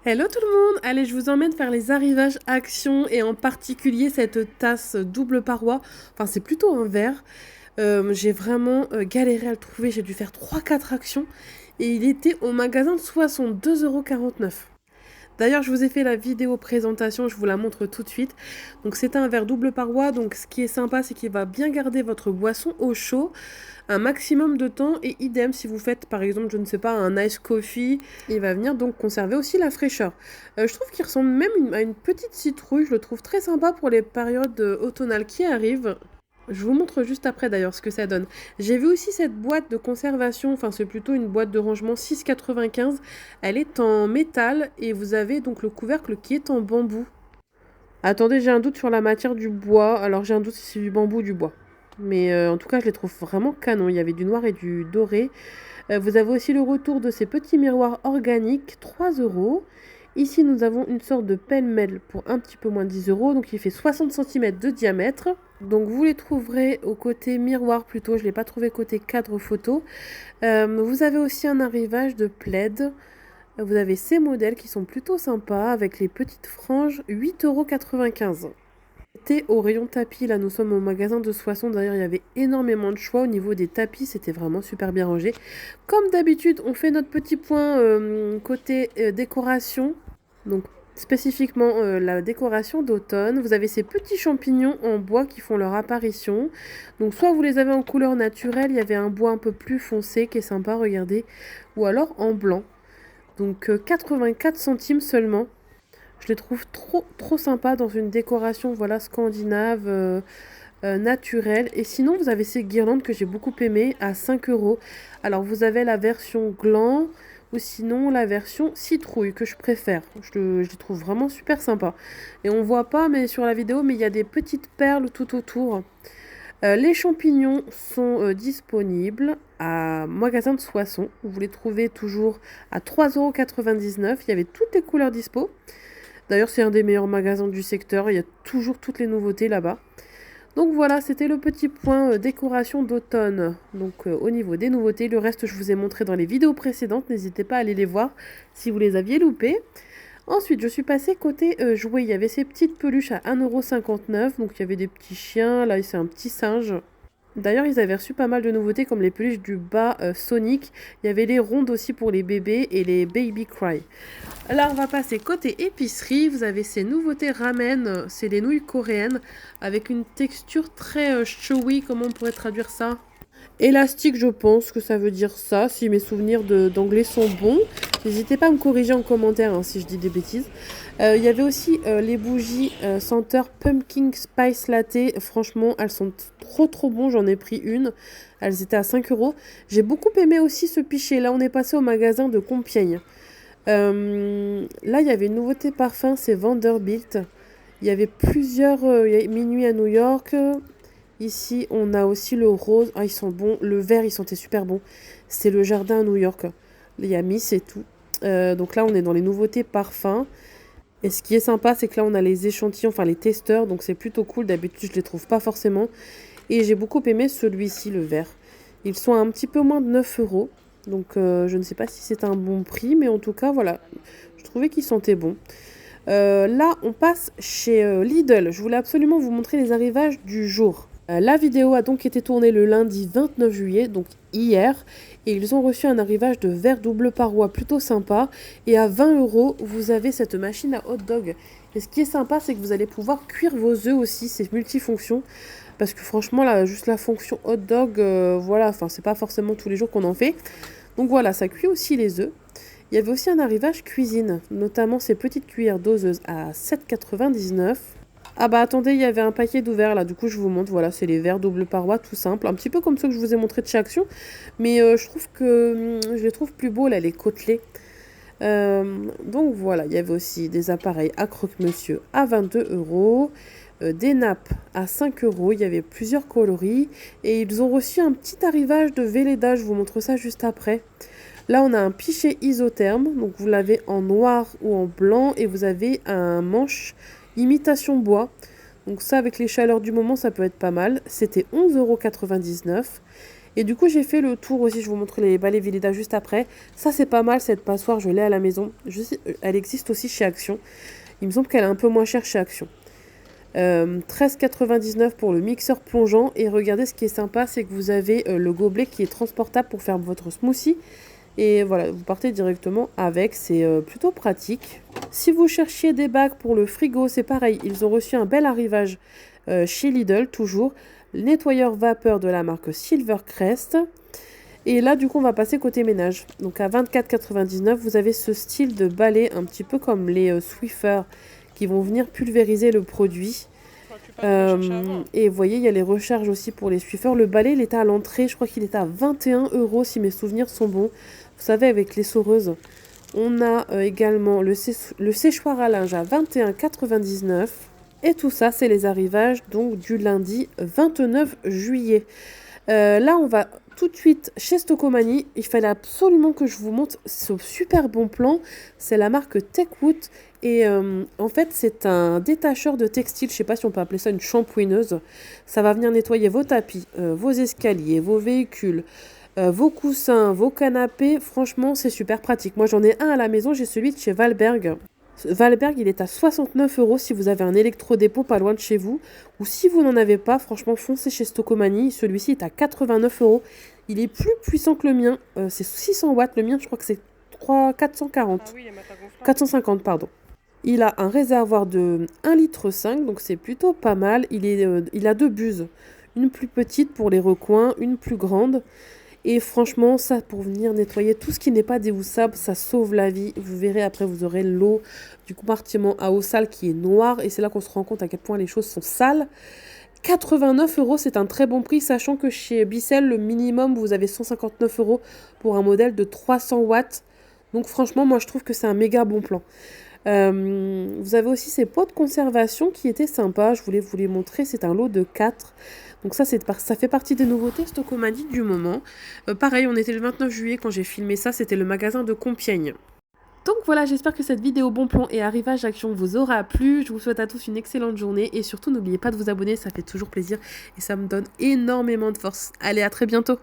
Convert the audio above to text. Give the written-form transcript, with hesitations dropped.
Hello tout le monde! Allez, je vous emmène faire les arrivages Action et en particulier cette tasse double paroi. Enfin, c'est plutôt un verre. J'ai vraiment galéré à le trouver. J'ai dû faire trois quatre actions et il était au magasin de 62,49 €. D'ailleurs, je vous ai fait la vidéo présentation, je vous la montre tout de suite. Donc c'est un verre double paroi, donc ce qui est sympa, c'est qu'il va bien garder votre boisson au chaud un maximum de temps et idem si vous faites par exemple, je ne sais pas, un ice coffee, il va venir donc conserver aussi la fraîcheur. Je trouve qu'il ressemble même à une petite citrouille, je le trouve très sympa pour les périodes automnales qui arrivent. Je vous montre juste après d'ailleurs ce que ça donne. J'ai vu aussi cette boîte de conservation, enfin c'est plutôt une boîte de rangement 6,95. Elle est en métal et vous avez donc le couvercle qui est en bambou. Attendez, j'ai un doute sur la matière du bois. Alors j'ai un doute si c'est du bambou ou du bois. Mais en tout cas, je les trouve vraiment canon. Il y avait du noir et du doré. Vous avez aussi le retour de ces petits miroirs organiques, 3 €. Ici, nous avons une sorte de pêle-mêle pour un petit peu moins de 10 €. Donc il fait 60 cm de diamètre. Donc vous les trouverez au côté miroir plutôt. Je ne l'ai pas trouvé côté cadre photo. Vous avez aussi un arrivage de plaid. Vous avez ces modèles qui sont plutôt sympas avec les petites franges, 8,95 €. C'était au rayon tapis, là nous sommes au magasin de Soissons, d'ailleurs il y avait énormément de choix au niveau des tapis, c'était vraiment super bien rangé. Comme d'habitude, on fait notre petit point côté décoration, donc spécifiquement la décoration d'automne. Vous avez ces petits champignons en bois qui font leur apparition. Donc soit vous les avez en couleur naturelle, il y avait un bois un peu plus foncé qui est sympa, regardez, ou alors en blanc. Donc 84 centimes seulement. Je les trouve trop sympas dans une décoration voilà scandinave naturelle. Et sinon vous avez ces guirlandes que j'ai beaucoup aimées à 5 €. Alors vous avez la version gland ou sinon la version citrouille que je préfère. Je les trouve vraiment super sympas. Et on voit pas mais sur la vidéo mais il y a des petites perles tout autour. Les champignons sont disponibles à magasin de Soissons. Vous les trouvez toujours à 3,99 €. Il y avait toutes les couleurs dispo. D'ailleurs, c'est un des meilleurs magasins du secteur. Il y a toujours toutes les nouveautés là-bas. Donc voilà, c'était le petit point décoration d'automne. Donc au niveau des nouveautés, le reste je vous ai montré dans les vidéos précédentes. N'hésitez pas à aller les voir si vous les aviez loupés. Ensuite, je suis passée côté jouets. Il y avait ces petites peluches à 1,59 €. Donc il y avait des petits chiens. Là, c'est un petit singe. D'ailleurs, ils avaient reçu pas mal de nouveautés comme les peluches du bas Sonic. Il y avait les rondes aussi pour les bébés et les Baby Cry. Là, on va passer côté épicerie. Vous avez ces nouveautés ramen. C'est des nouilles coréennes avec une texture très chewy. Comment on pourrait traduire ça? Élastique, je pense que ça veut dire ça, si mes souvenirs d'anglais sont bons. N'hésitez pas à me corriger en commentaire hein, si je dis des bêtises. Il y avait aussi les bougies senteur Pumpkin Spice Latte. Franchement, elles sont trop bonnes. J'en ai pris une. Elles étaient à 5 €. J'ai beaucoup aimé aussi ce pichet. Là, on est passé au magasin de Compiègne. Là, il y avait une nouveauté parfum, c'est Vanderbilt. Il y avait plusieurs minuit à New York. Ici, on a aussi le rose. Ah, ils sont bons. Le vert, il sentait super bon. C'est le jardin à New York. Il y a Miss et tout. Donc là, on est dans les nouveautés parfums. Et ce qui est sympa, c'est que là, on a les échantillons, enfin les testeurs. Donc c'est plutôt cool. D'habitude, je les trouve pas forcément. Et j'ai beaucoup aimé celui-ci, le vert. Ils sont à un petit peu moins de 9 €. Donc je ne sais pas si c'est un bon prix. Mais en tout cas, voilà. Je trouvais qu'ils sentaient bon. Là, on passe chez Lidl. Je voulais absolument vous montrer les arrivages du jour. La vidéo a donc été tournée le lundi 29 juillet, donc hier, et ils ont reçu un arrivage de verre double paroi plutôt sympa. Et à 20 €, vous avez cette machine à hot dog. Et ce qui est sympa, c'est que vous allez pouvoir cuire vos œufs aussi, c'est multifonction. Parce que franchement, là, juste la fonction hot dog, voilà, enfin, c'est pas forcément tous les jours qu'on en fait. Donc voilà, ça cuit aussi les œufs. Il y avait aussi un arrivage cuisine, notamment ces petites cuillères doseuses à 7,99 €. Ah bah attendez, il y avait un paquet d'ouverts là, du coup je vous montre, voilà, c'est les verres double paroi tout simple, un petit peu comme ceux que je vous ai montré de chez Action, mais je trouve que je les trouve plus beaux là, les côtelets. Donc voilà, il y avait aussi des appareils à croque-monsieur à 22 €, des nappes à 5 €, il y avait plusieurs coloris, et ils ont reçu un petit arrivage de Velleda, je vous montre ça juste après. Là, on a un pichet isotherme, donc vous l'avez en noir ou en blanc, et vous avez un manche imitation bois. Donc ça, avec les chaleurs du moment, ça peut être pas mal. C'était 11,99 €. Et du coup, j'ai fait le tour aussi, je vous montre les balais Velleda juste après. Ça, c'est pas mal, cette passoire, je l'ai à la maison. Elle existe aussi chez Action. Il me semble qu'elle est un peu moins chère chez Action. 13,99 pour le mixeur plongeant. Et regardez, ce qui est sympa, c'est que vous avez le gobelet qui est transportable pour faire votre smoothie. Et voilà, vous partez directement avec, c'est plutôt pratique. Si vous cherchiez des bacs pour le frigo, c'est pareil. Ils ont reçu un bel arrivage chez Lidl, toujours. Nettoyeur vapeur de la marque Silvercrest. Et là, du coup, on va passer côté ménage. Donc à 24,99, vous avez ce style de balai, un petit peu comme les Swiffer, qui vont venir pulvériser le produit. Et vous voyez, il y a les recharges aussi pour les Swiffer. Le balai, il était à l'entrée, je crois qu'il était à 21 € si mes souvenirs sont bons. Vous savez, avec l'essoreuse. On a également le séchoir à linge à 21,99 €. Et tout ça, c'est les arrivages donc du lundi 29 juillet. Là, on va tout de suite chez Stocomanie. Il fallait absolument que je vous montre ce super bon plan. C'est la marque Techwood. Et en fait, c'est un détacheur de textile. Je ne sais pas si on peut appeler ça une shampooineuse. Ça va venir nettoyer vos tapis, vos escaliers, vos véhicules, vos coussins, vos canapés. Franchement, c'est super pratique. Moi, j'en ai un à la maison. J'ai celui de chez Valberg. Valberg, il est à 69 € si vous avez un électrodépôt pas loin de chez vous. Ou si vous n'en avez pas, franchement, foncez chez Stocomanie. Celui-ci est à 89 €. Il est plus puissant que le mien. C'est 600 watts. Le mien, je crois que c'est 440. Ah oui, 450, pardon. Il a un réservoir de 1,5 litre, donc c'est plutôt pas mal. Il a deux buses. Une plus petite pour les recoins, une plus grande. Et franchement, ça, pour venir nettoyer tout ce qui n'est pas déhoussable, ça sauve la vie. Vous verrez, après, vous aurez l'eau du compartiment à eau sale qui est noire. Et c'est là qu'on se rend compte à quel point les choses sont sales. 89 €, c'est un très bon prix, sachant que chez Bissell, le minimum, vous avez 159 € pour un modèle de 300 watts. Donc franchement, moi, je trouve que c'est un méga bon plan. Vous avez aussi ces pots de conservation qui étaient sympas. Je voulais vous les montrer. C'est un lot de 4. Donc ça fait partie des nouveautés Stocomanie du moment. Pareil, on était le 29 juillet quand j'ai filmé ça. C'était le magasin de Compiègne. Donc voilà, j'espère que cette vidéo bon plan et arrivage action vous aura plu. Je vous souhaite à tous une excellente journée. Et surtout, n'oubliez pas de vous abonner. Ça fait toujours plaisir. Et ça me donne énormément de force. Allez, à très bientôt.